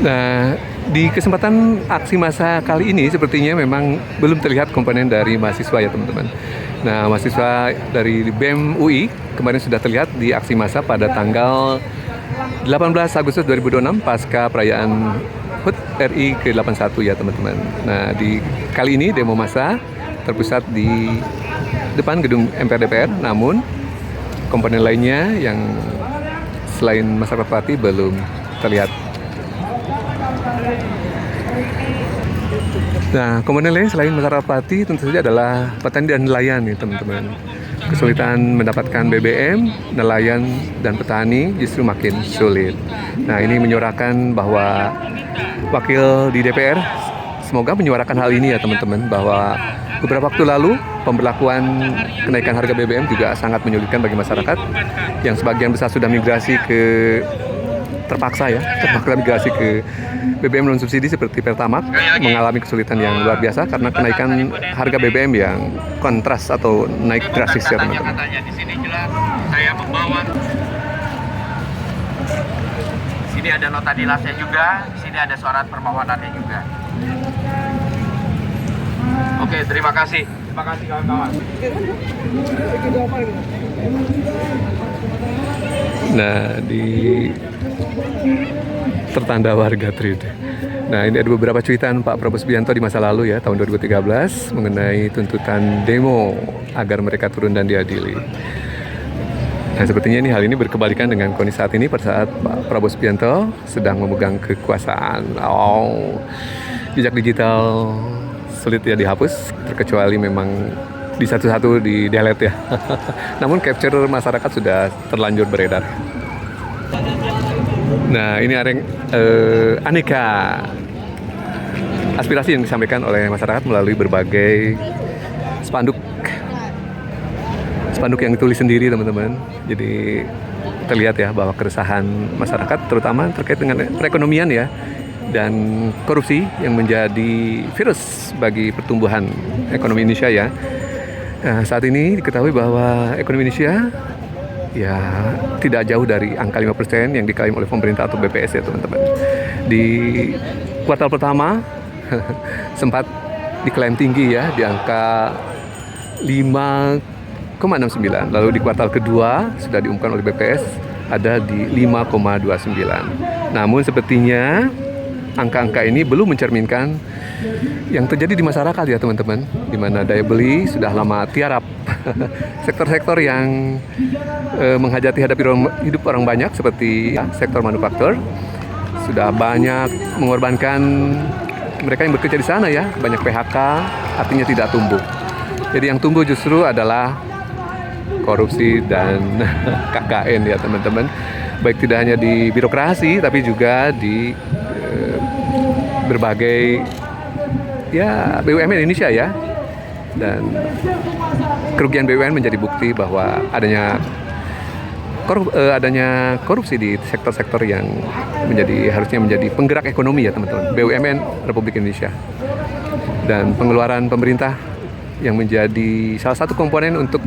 Nah, di kesempatan aksi massa kali ini sepertinya memang belum terlihat komponen dari mahasiswa ya teman-teman. Nah, mahasiswa dari BEM UI kemarin sudah terlihat di aksi massa pada tanggal 18 Agustus 2026 pasca perayaan HUT RI ke-81 ya teman-teman. Nah, di kali ini demo massa terpusat di depan gedung MPR DPR, namun komponen lainnya yang selain masyarakat Pati belum terlihat. Nah, komponen lain selain masyarakat Pati tentu saja adalah petani dan nelayan nih teman-teman. Kesulitan mendapatkan BBM, nelayan dan petani justru makin sulit. Nah, ini menyuarakan bahwa wakil di DPR semoga menyuarakan hal ini ya teman-teman, bahwa beberapa waktu lalu pemberlakuan kenaikan harga BBM juga sangat menyulitkan bagi masyarakat yang sebagian besar sudah migrasi terpaksa migrasi ke BBM non subsidi seperti Pertamax mengalami kesulitan yang luar biasa karena kenaikan harga BBM yang kontras atau naik drastis ya teman-teman. Di sini jelas saya membawa. Di sini ada nota dilasnya juga, di sini ada surat permohonannya juga. Oke, terima kasih. Terima kasih kawan-kawan. Nah, di tertanda warga trade. Nah, ini ada beberapa cuitan Pak Prabowo Subianto di masa lalu ya, tahun 2013 mengenai tuntutan demo agar mereka turun dan diadili. Nah, sepertinya ini hal ini berkebalikan dengan kondisi saat ini pada saat Pak Prabowo Subianto sedang memegang kekuasaan. Jejak digital sulit ya dihapus, terkecuali memang di satu-satu di delete ya. Namun capture masyarakat sudah terlanjur beredar. Nah, ini aneka aspirasi yang disampaikan oleh masyarakat melalui berbagai spanduk yang ditulis sendiri teman-teman. Jadi terlihat ya bahwa keresahan masyarakat terutama terkait dengan perekonomian ya dan korupsi yang menjadi virus bagi pertumbuhan ekonomi Indonesia ya. Nah, saat ini diketahui bahwa ekonomi Indonesia ya tidak jauh dari angka 5% yang diklaim oleh pemerintah atau BPS ya teman-teman. Di kuartal pertama sempat diklaim tinggi ya di angka 5,69. Lalu di kuartal kedua sudah diumumkan oleh BPS ada di 5,29. Namun sepertinya angka-angka ini belum mencerminkan yang terjadi di masyarakat ya teman-teman, di mana daya beli sudah lama tiarap. Sektor-sektor yang menghajati hidup orang banyak seperti sektor manufaktur sudah banyak mengorbankan mereka yang bekerja di sana ya, banyak PHK, artinya tidak tumbuh. Jadi yang tumbuh justru adalah korupsi dan KKN ya teman-teman, baik tidak hanya di birokrasi tapi juga di berbagai ya BUMN Indonesia ya. Dan kerugian BUMN menjadi bukti bahwa adanya korupsi di sektor-sektor yang harusnya menjadi penggerak ekonomi ya teman-teman, BUMN Republik Indonesia. Dan pengeluaran pemerintah yang menjadi salah satu komponen untuk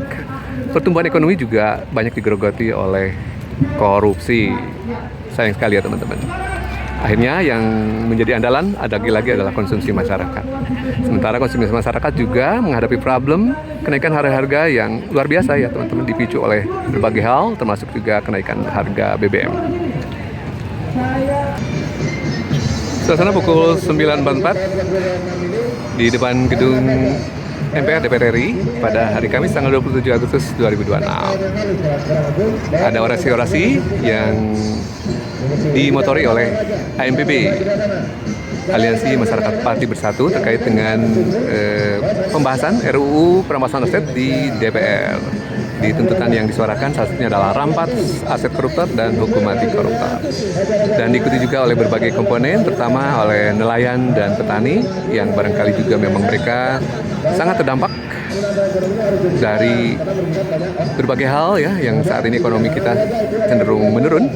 pertumbuhan ekonomi juga banyak digerogoti oleh korupsi. Sayang sekali ya teman-teman. Akhirnya yang menjadi andalan lagi adalah konsumsi masyarakat. Sementara konsumsi masyarakat juga menghadapi problem kenaikan harga-harga yang luar biasa ya teman-teman, dipicu oleh berbagai hal termasuk juga kenaikan harga BBM. Suasana pukul 9.44 di depan gedung MPR DPR RI pada hari Kamis tanggal 27 Agustus 2026. Ada orasi-orasi yang dimotori oleh AMPB, Aliansi Masyarakat Pati Bersatu, terkait dengan pembahasan RUU perampasan aset di DPR. Di tuntutan yang disuarakan salah satunya adalah rampas aset koruptor dan hukum mati koruptor. Dan diikuti juga oleh berbagai komponen, terutama oleh nelayan dan petani yang barangkali juga memang mereka sangat terdampak dari berbagai hal ya, yang saat ini ekonomi kita cenderung menurun,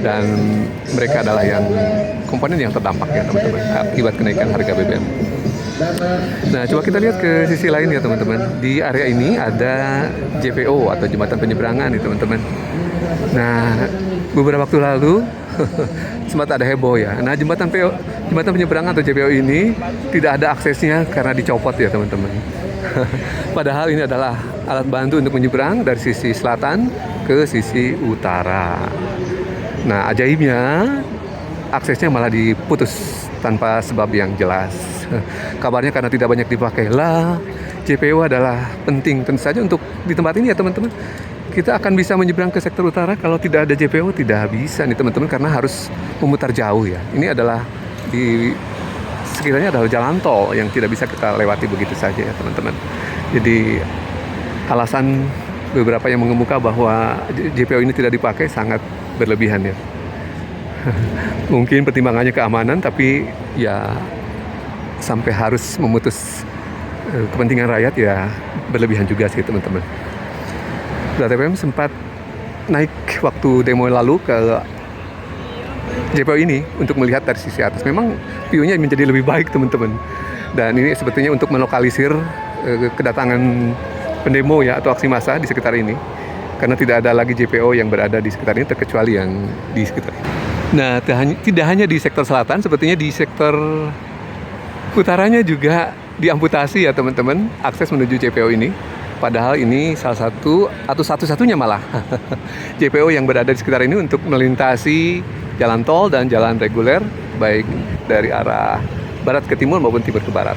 dan mereka adalah yang komponen yang terdampak ya teman-teman akibat kenaikan harga BBM. Nah, coba kita lihat ke sisi lain ya teman-teman. Di area ini ada JPO atau jembatan penyeberangan nih teman-teman. Nah, beberapa waktu lalu sempat ada heboh ya. Nah, jembatan penyeberangan atau JPO ini tidak ada aksesnya karena dicopot ya teman-teman. Padahal ini adalah alat bantu untuk menyeberang dari sisi selatan ke sisi utara. Nah, ajaibnya aksesnya malah diputus tanpa sebab yang jelas. Kabarnya karena tidak banyak dipakai. Lah, JPO adalah penting tentu saja untuk di tempat ini ya teman-teman. Kita akan bisa menyeberang ke sektor utara, kalau tidak ada JPO tidak bisa nih teman-teman, karena harus memutar jauh ya. Ini adalah di sekitarnya adalah jalan tol yang tidak bisa kita lewati begitu saja ya teman-teman. Jadi alasan beberapa yang mengemuka bahwa JPO ini tidak dipakai sangat berlebihan ya. Mungkin pertimbangannya keamanan, tapi ya sampai harus memutus kepentingan rakyat ya berlebihan juga sih teman-teman. TPM sempat naik waktu demo lalu ke JPO ini untuk melihat dari sisi atas. Memang view-nya menjadi lebih baik teman-teman. Dan ini sebetulnya untuk melokalisir kedatangan pendemo ya atau aksi massa di sekitar ini. Karena tidak ada lagi JPO yang berada di sekitar ini terkecuali yang di sekitar ini. Nah, tidak hanya di sektor selatan, sepertinya di sektor utaranya juga diamputasi ya teman-teman akses menuju JPO ini. Padahal ini salah satu atau satu-satunya malah JPO yang berada di sekitar ini untuk melintasi jalan tol dan jalan reguler baik dari arah barat ke timur maupun timur ke barat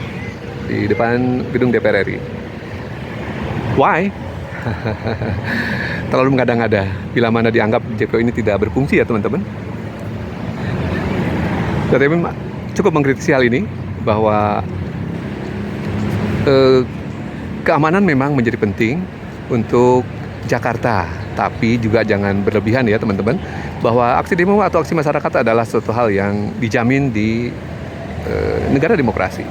di depan gedung DPR RI. Why? Terlalu mengada-ngada bila mana dianggap JPO ini tidak berfungsi ya teman-teman. Tetapi cukup mengkritisi hal ini bahwa keamanan memang menjadi penting untuk Jakarta, tapi juga jangan berlebihan ya teman-teman, bahwa aksi demo atau aksi masyarakat adalah suatu hal yang dijamin di negara demokrasi.